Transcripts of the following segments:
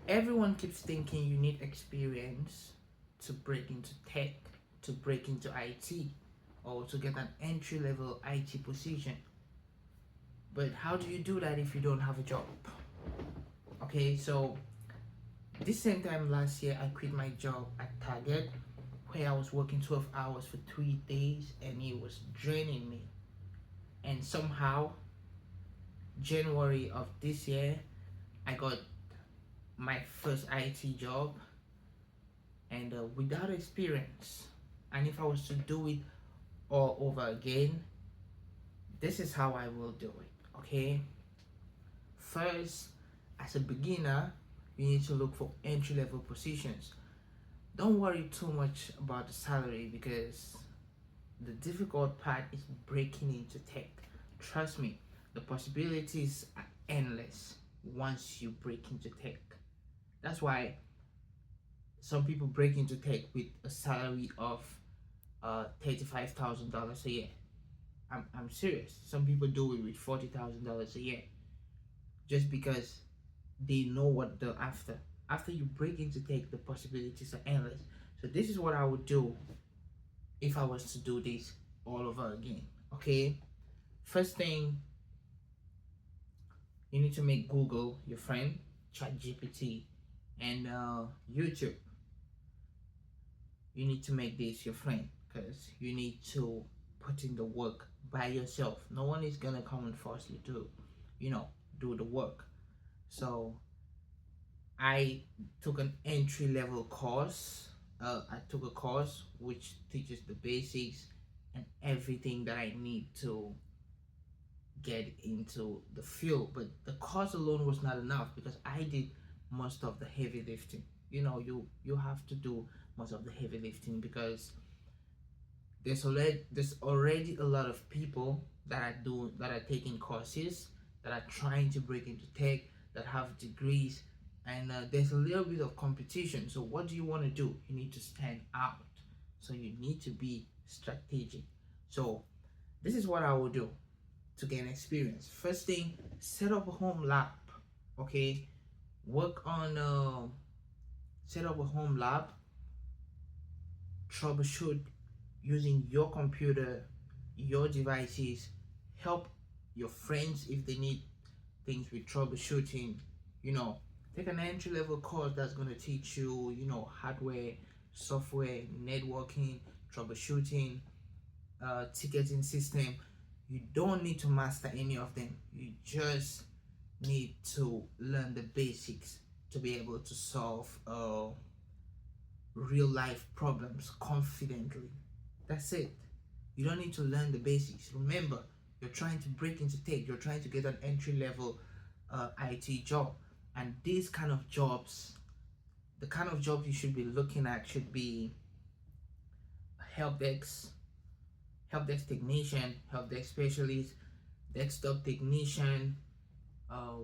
Everyone keeps thinking you need experience to break into tech, to break into IT, or to get an entry level IT position. But how do you do that if you don't have a job? Okay, so this same time last year, I quit my job at Target where I was working 12 hours for 3 days and it was draining me. And somehow, January of this year, I got my first IT job and without experience. And if I was to do it all over again, this is how I will do it. Okay, first, as a beginner, you need to look for entry level positions. Don't worry too much about the salary because the difficult part is breaking into tech. Trust me, the possibilities are endless once you break into tech. That's why some people break into tech with a salary of $35,000 a year. I'm serious. Some people do it with $40,000 a year just because they know what they're after. After you break into tech, the possibilities are endless. So this is what I would do if I was to do this all over again. Okay, first thing, you need to make Google your friend, ChatGPT, and YouTube. You need to make this your friend because you need to put in the work by yourself. No one is gonna come and force you to, you know, do the work. So I took an entry level course. I took a course which teaches the basics and everything that I need to get into the field. But the course alone was not enough because I did most of the heavy lifting. You have to do most of the heavy lifting because there's already a lot of people that are taking courses that are trying to break into tech that have degrees and there's a little bit of competition. So what do you want to do? You need to stand out. So you need to be strategic. So this is what I will do to gain experience. First thing, set up a home lab. Okay, work on set up a home lab, troubleshoot using your computer, your devices, help your friends if they need things with troubleshooting. You know, take an entry level course that's going to teach you, hardware, software, networking, troubleshooting, ticketing system. You don't need to master any of them. You just need to learn the basics to be able to solve real life problems confidently. That's it. You don't need to learn the basics. Remember, you're trying to break into tech, you're trying to get an entry level IT job. And these kind of jobs, the kind of job you should be looking at should be help desk, help desk technician, help desk specialist, desktop technician.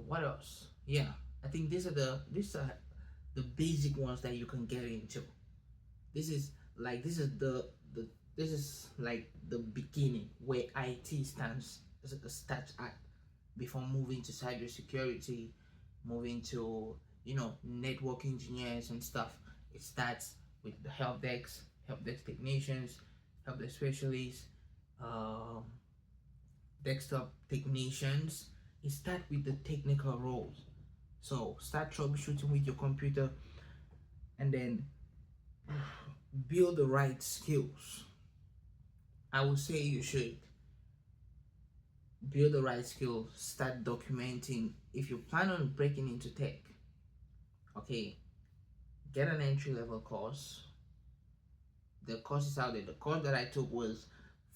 What else? Yeah, I think these are the basic ones that you can get into. This is like this is like the beginning where IT starts at before moving to cybersecurity, moving to network engineers and stuff. It starts with the help desk technicians, help desk specialists, um, desktop technicians. It starts with the technical roles. So start troubleshooting with your computer and then build the right skills. I would say you should build the right skills, start documenting. If you plan on breaking into tech, okay, get an entry level course. The course is out there. The course that I took was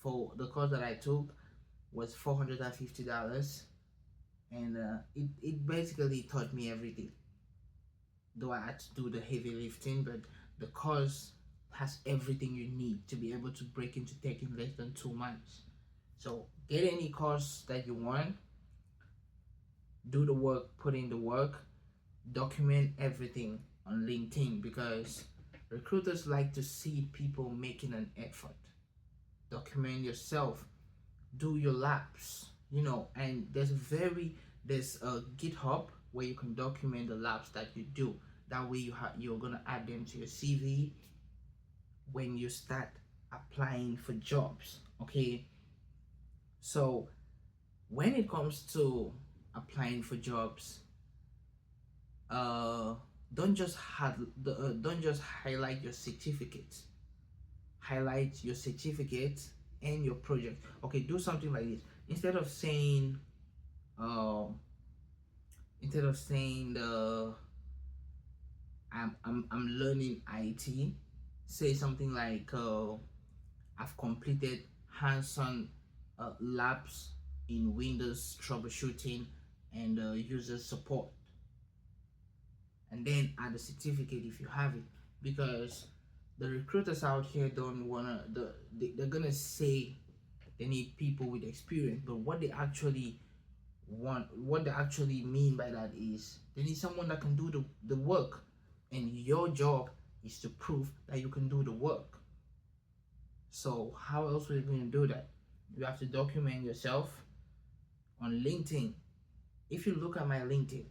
$450, and it basically taught me everything. Though I had to do the heavy lifting, but the course has everything you need to be able to break into tech in less than 2 months. So get any course that you want, do the work, put in the work, document everything on LinkedIn because recruiters like to see people making an effort. Document yourself, do your labs, and there's a GitHub where you can document the labs that you do. That way you're gonna add them to your CV when you start applying for jobs. Okay, so when it comes to applying for jobs, uh don't just highlight your certificates. Highlight your certificates and your project. Okay, do something like this. Instead of saying um the I'm learning IT, say something like I've completed hands-on labs in Windows troubleshooting and user support, and then add a certificate if you have it, because the recruiters out here don't wanna they're gonna say they need people with experience, but what they actually mean by that is they need someone that can do the work, and your job is to prove that you can do the work. So how else are you going to do that? You have to document yourself on LinkedIn. If you look at my LinkedIn,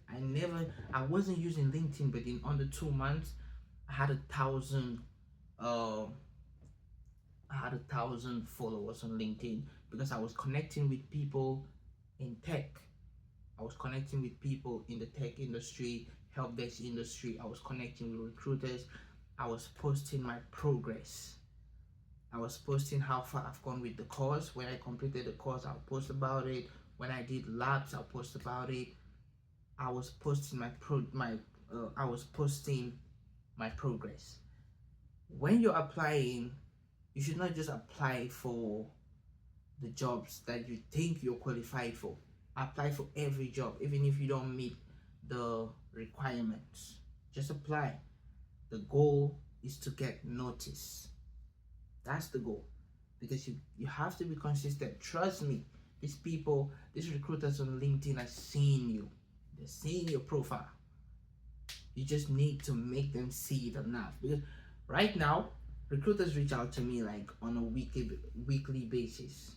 I wasn't using LinkedIn, but in under 2 months I had 1,000 uh I had 1,000 followers on LinkedIn, because I was connecting with people in tech. I was connecting with people in the tech industry, help desk industry. I was connecting with recruiters. I was posting my progress. I was posting how far I've gone with the course. When I completed the course, I'll post about it. When I did labs, I'll post about it. I was posting I was posting my progress. When you're applying, you should not just apply for the jobs that you think you're qualified for. Apply for every job, even if you don't meet the requirements. Just apply. The goal is to get notice. That's the goal. Because you have to be consistent. Trust me, these recruiters on LinkedIn are seeing you. They're seeing your profile. You just need to make them see it enough. Because right now, recruiters reach out to me like on a weekly basis,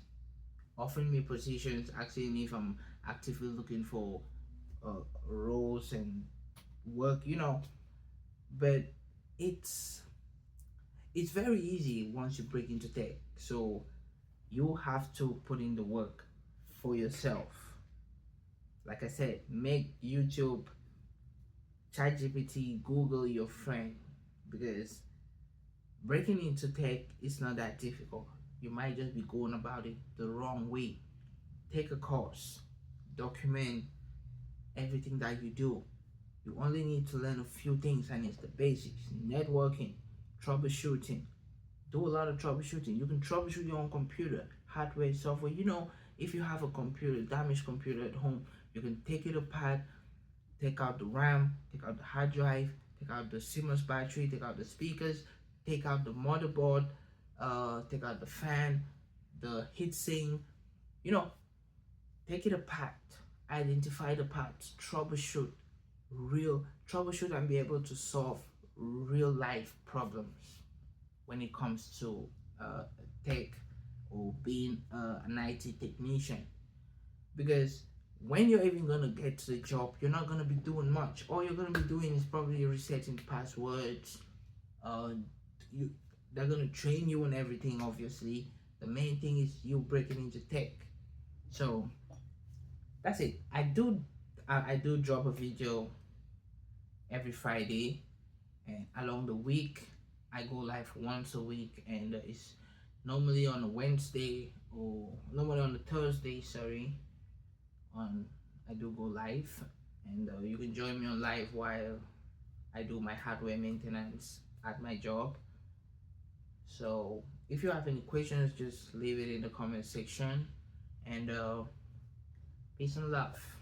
offering me positions, asking me if I'm actively looking for roles and work, But it's it's very easy once you break into tech. So you have to put in the work for yourself. Like I said, make YouTube, ChatGPT, Google your friend, because breaking into tech is not that difficult. You might just be going about it the wrong way. Take a course, document everything that you do. You only need to learn a few things, and it's the basics: networking, troubleshooting. Do a lot of troubleshooting. You can troubleshoot your own computer, hardware, software. If you have a damaged computer at home, you can take it apart, take out the RAM, take out the hard drive, take out the CMOS battery, take out the speakers, take out the motherboard, take out the fan, the heatsink. You know, take it apart, identify the parts, troubleshoot and be able to solve real life problems when it comes to tech or being an IT technician. Because when you're even gonna get to the job, you're not gonna be doing much. All you're gonna be doing is probably resetting passwords. Uh, you They're gonna train you on everything. Obviously, the main thing is you breaking into tech. So that's it. I do drop a video every Friday, and along the week I go live once a week, and it's normally on a Wednesday, or normally on a Thursday. Sorry, on I do go live, and you can join me on live while I do my hardware maintenance at my job. So if you have any questions, just leave it in the comment section, and peace and love.